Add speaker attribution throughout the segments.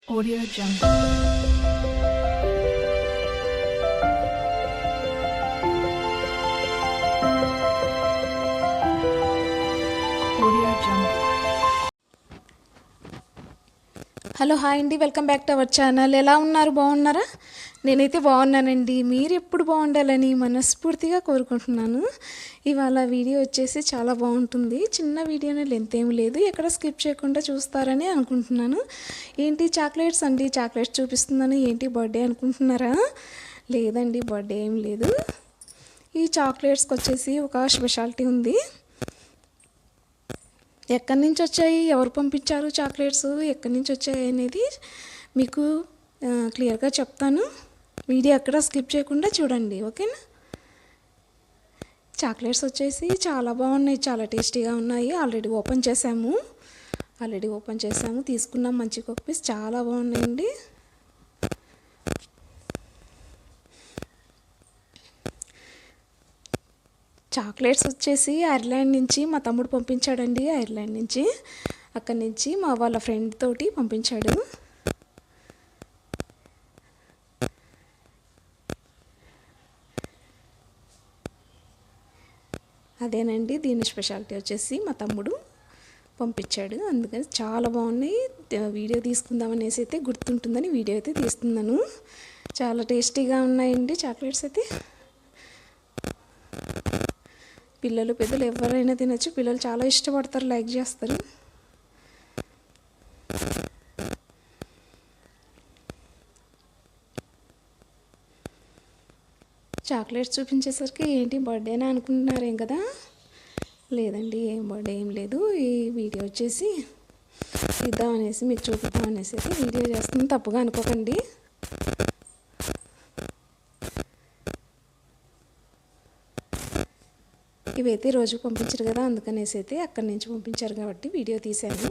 Speaker 1: Audio Jungle. Audio Jungle.
Speaker 2: Hello hi అండి, welcome back to our channel. ఎలా ఉన్నారు? బాగున్నారా? నేనైతే బాగున్నానండి. మీరు ఎప్పుడు బాగుండాలని మనస్ఫూర్తిగా కోరుకుంటున్నాను. ఇవాళ వీడియో వచ్చేసి చాలా బాగుంటుంది. చిన్న వీడియోనే, లెంత్ ఏమి లేదు, ఎక్కడ స్కిప్ చేయకుండా చూస్తారని అనుకుంటున్నాను. ఏంటి చాక్లెట్స్ అండి, చాక్లెట్స్ చూపిస్తున్నాను. ఏంటి బర్త్డే అనుకుంటున్నారా? లేదండి, బర్త్డే ఏం లేదు. ఈ చాక్లెట్స్కి వచ్చేసి ఒక స్పెషాలిటీ ఉంది. ఎక్కడి నుంచి వచ్చాయి, ఎవరు పంపించారు చాక్లెట్స్, ఎక్కడి నుంచి వచ్చాయి అనేది మీకు క్లియర్గా చెప్తాను. వీడియో ఎక్కడ స్కిప్ చేయకుండా చూడండి, ఓకేనా? చాక్లెట్స్ వచ్చేసి చాలా బాగున్నాయి, చాలా టేస్టీగా ఉన్నాయి. ఆల్రెడీ ఓపెన్ చేసాము, తీసుకున్నాం. మంచి పీస్ చాలా బాగున్నాయండి. చాక్లెట్స్ వచ్చేసి ఐర్లాండ్ నుంచి మా తమ్ముడు పంపించాడండి. ఐర్లాండ్ నుంచి, అక్కడి నుంచి మా వాళ్ళ ఫ్రెండ్ తోటి పంపించాడు. అదేనండి, దీని స్పెషాలిటీ వచ్చేసి మా తమ్ముడు పంపించాడు. అందుకని చాలా బాగున్నాయి. వీడియో తీసుకుందామనేసి అయితే గుర్తుంటుందని వీడియో అయితే తీస్తున్నాను. చాలా టేస్టీగా ఉన్నాయండి చాక్లెట్స్ అయితే. పిల్లలు పెద్దలు ఎవరైనా తినచ్చు. పిల్లలు చాలా ఇష్టపడతారు, లైక్ చేస్తారు. చాక్లెట్స్ చూపించేసరికి ఏంటి బర్త్డేనా అనుకుంటున్నారేం కదా? లేదండి, ఏం బర్త్డే ఏం లేదు. ఈ వీడియో వచ్చేసి ఇద్దామనేసి, మీకు చూపిద్దామనేసి అయితే వీడియో చేస్తుంది. తప్పుగా అనుకోకండి. ఇవైతే రోజు పంపించారు కదా, అందుకనేసి అయితే అక్కడి నుంచి పంపించారు కాబట్టి వీడియో తీశాను.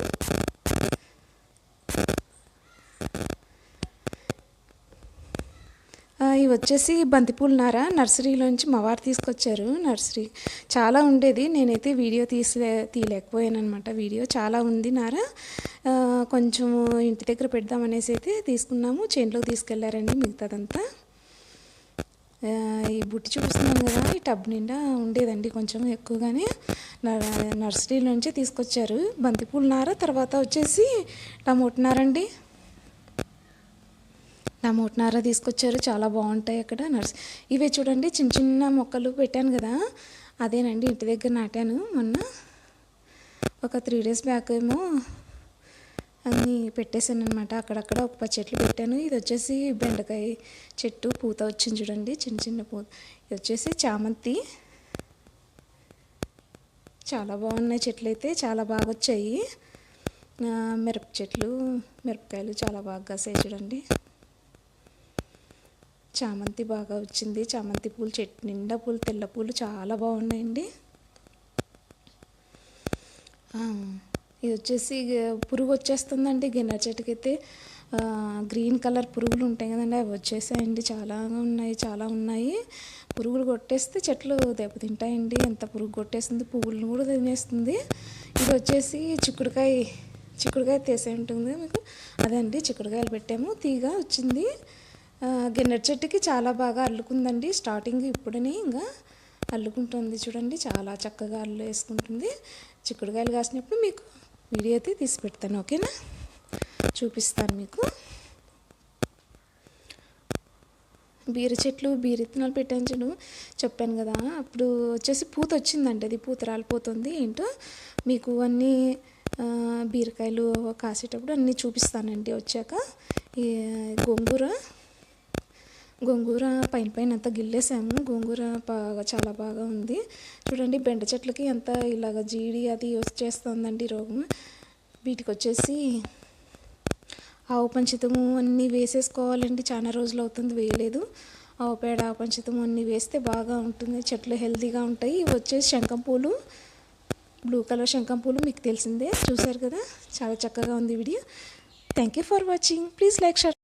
Speaker 2: ఇవి వచ్చేసి బంతిపూల నార నర్సరీలోంచి మా వారు తీసుకొచ్చారు. నర్సరీ చాలా ఉండేది, నేనైతే వీడియో తీయలేకపోయాను అనమాట. వీడియో చాలా ఉంది నార. కొంచెం ఇంటి దగ్గర పెడదామనేసి అయితే తీసుకున్నాము. చేనులోకి తీసుకెళ్లారండి మిగతాదంతా. ఈ బుట్టి చూపిస్తున్నాను కదా, ఈ టబ్ నిండా ఉండేదండి కొంచెం ఎక్కువగానే. నర్సరీలోంచి తీసుకొచ్చారు బంతిపూల నార. తర్వాత వచ్చేసి టమోటా నారండి, టమోటా నార తీసుకొచ్చారు. చాలా బాగుంటాయి అక్కడ ఇవే చూడండి, చిన్న చిన్న మొక్కలు పెట్టాను కదా, అదేనండి ఇంటి దగ్గర నాటాను మొన్న. ఒక 3 days బ్యాక్ ఏమో అన్నీ పెట్టేశాను అనమాట. అక్కడక్కడ ఒక చెట్లు పెట్టాను. ఇది వచ్చేసి బెండకాయ చెట్టు, పూత వచ్చింది చూడండి, చిన్న చిన్న పూత. ఇది వచ్చేసి చామంతి. చాలా బాగున్నాయి చెట్లు అయితే, చాలా బాగా వచ్చాయి. మిరప చెట్లు, మిరపకాయలు చాలా బాగా కాసాయి చూడండి. చామంతి బాగా వచ్చింది. చామంతి పూలు చెట్టు నిండా పూలు, తెల్ల పూలు చాలా బాగున్నాయండి. ఇది వచ్చేసి పురుగు వచ్చేస్తుందండి గిన్నె చెట్టుకైతే. గ్రీన్ కలర్ పురుగులు ఉంటాయి కదండి, అవి వచ్చేసాయండి. చాలా ఉన్నాయి. పురుగులు కొట్టేస్తే చెట్లు దెబ్బతింటాయండి. ఎంత పురుగు కొట్టేస్తుంది, పువ్వులను కూడా తినేస్తుంది. ఇది వచ్చేసి చిక్కుడుకాయ తీసే ఉంటుంది మీకు, అదండి. చిక్కుడుకాయలు పెట్టాము, తీగ వచ్చింది. గిన్నె చెట్టుకి చాలా బాగా అల్లుకుందండి. స్టార్టింగ్ ఇప్పుడనే ఇంకా అల్లుకుంటుంది చూడండి, చాలా చక్కగా అల్లు వేసుకుంటుంది. చిక్కుడుకాయలు కాసినప్పుడు మీకు వీడియో అయితే తీసి పెడతాను, ఓకేనా? చూపిస్తాను మీకు. బీర చెట్లు, బీర విత్తనాలు పెట్టాను చూడు, చెప్పాను కదా. అప్పుడు వచ్చేసి పూత వచ్చిందండి, అది పూత రాలిపోతుంది. ఏంటో మీకు అన్నీ బీరకాయలు కాసేటప్పుడు అన్నీ చూపిస్తానండి వచ్చాక. ఈ గోంగూర పైన అంతా గిల్లేసాము. గోంగూర చాలా బాగా ఉంది చూడండి. బెండ చెట్లకి అంత ఇలాగ జీడి అది వచ్చేస్తుందండి రోగం. వీటికి వచ్చేసి ఆవు పంచితము అన్నీ వేసేసుకోవాలండి. చాలా రోజులు అవుతుంది వేయలేదు. ఆవు పేడ, ఆవు పంచితము అన్నీ వేస్తే బాగా ఉంటుంది, చెట్లు హెల్తీగా ఉంటాయి. ఇవి వచ్చేసి శంఖం పూలు, బ్లూ కలర్ శంఖం పూలు, మీకు తెలిసిందే, చూసారు కదా. చాలా చక్కగా ఉంది video. Thank you for watching. Please like, share.